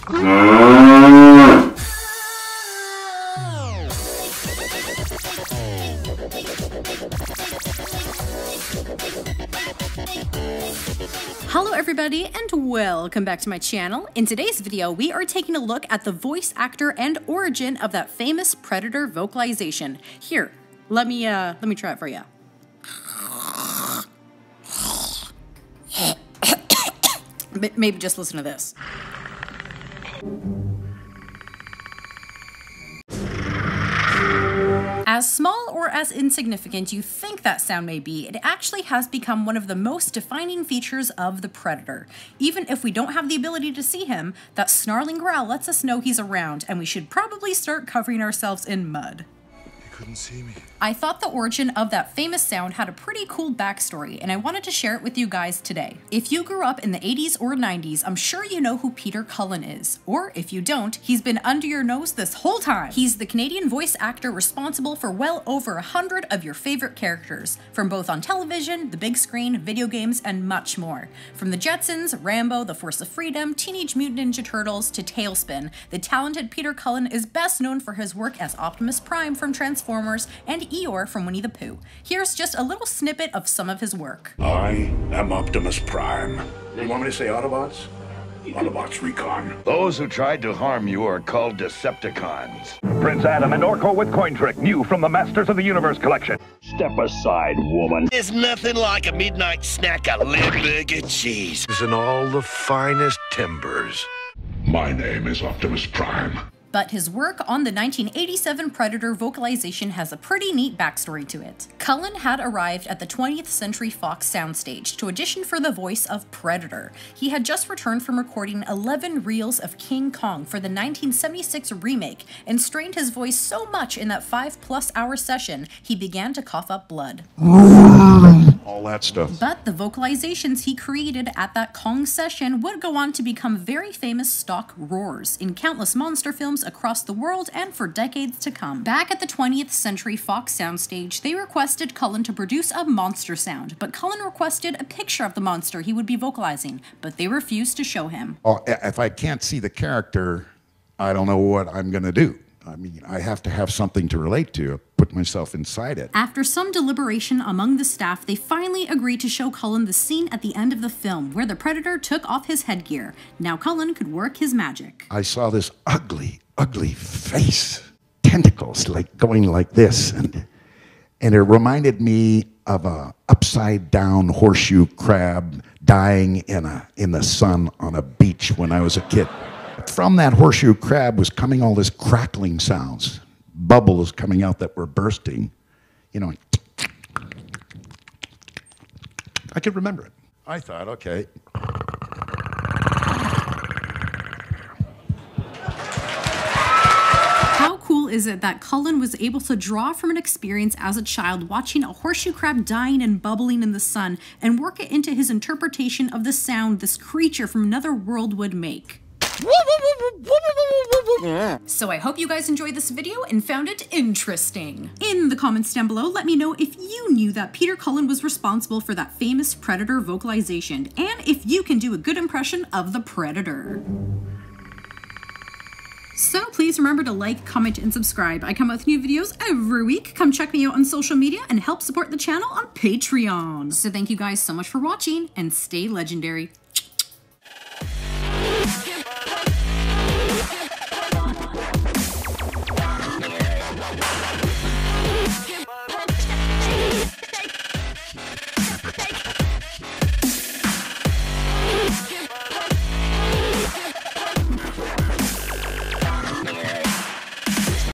Hello everybody and welcome back to my channel. In today's video we are taking a look at the voice actor and origin of that famous Predator vocalization. Here, let me try it for you. Maybe just listen to this. As small or as insignificant you think that sound may be, it actually has become one of the most defining features of the Predator. Even if we don't have the ability to see him, that snarling growl lets us know he's around, and we should probably start covering ourselves in mud. Couldn't see me. I thought the origin of that famous sound had a pretty cool backstory, and I wanted to share it with you guys today. If you grew up in the 80s or 90s, I'm sure you know who Peter Cullen is. Or if you don't, he's been under your nose this whole time. He's the Canadian voice actor responsible for well over 100 of your favorite characters, from both on television, the big screen, video games, and much more. From the Jetsons, Rambo, The Force of Freedom, Teenage Mutant Ninja Turtles, to Tailspin, the talented Peter Cullen is best known for his work as Optimus Prime from Transformers and Eeyore from Winnie the Pooh. Here's just a little snippet of some of his work. I am Optimus Prime. You want me to say Autobots? Autobots Recon. Those who tried to harm you are called Decepticons. Prince Adam and Orko with coin trick, new from the Masters of the Universe collection. Step aside, woman. There's nothing like a midnight snack of Limburger cheese. In all the finest timbers. My name is Optimus Prime. But his work on the 1987 Predator vocalization has a pretty neat backstory to it. Cullen had arrived at the 20th Century Fox soundstage to audition for the voice of Predator. He had just returned from recording 11 reels of King Kong for the 1976 remake and strained his voice so much in that 5+ hour session, he began to cough up blood. All that stuff. But the vocalizations he created at that Kong session would go on to become very famous stock roars in countless monster films across the world and for decades to come. Back at the 20th Century Fox soundstage, they requested Cullen to produce a monster sound, but Cullen requested a picture of the monster he would be vocalizing, but they refused to show him. Oh, if I can't see the character, I don't know what I'm going to do. I mean, I have to have something to relate to, put myself inside it. After some deliberation among the staff, they finally agreed to show Cullen the scene at the end of the film where the Predator took off his headgear. Now Cullen could work his magic. I saw this ugly face, tentacles like going like this, and it reminded me of a upside down horseshoe crab dying in the sun on a beach when I was a kid. From that horseshoe crab was coming all this crackling sounds, bubbles coming out that were bursting, you know. I could remember it. I thought, okay. How cool is it that Cullen was able to draw from an experience as a child watching a horseshoe crab dying and bubbling in the sun and work it into his interpretation of the sound this creature from another world would make? So I hope you guys enjoyed this video and found it interesting. In the comments down below, let me know if you knew that Peter Cullen was responsible for that famous Predator vocalization, and if you can do a good impression of the Predator. So please remember to like, comment, and subscribe. I come out with new videos every week. Come check me out on social media and help support the channel on Patreon. So thank you guys so much for watching, and stay legendary.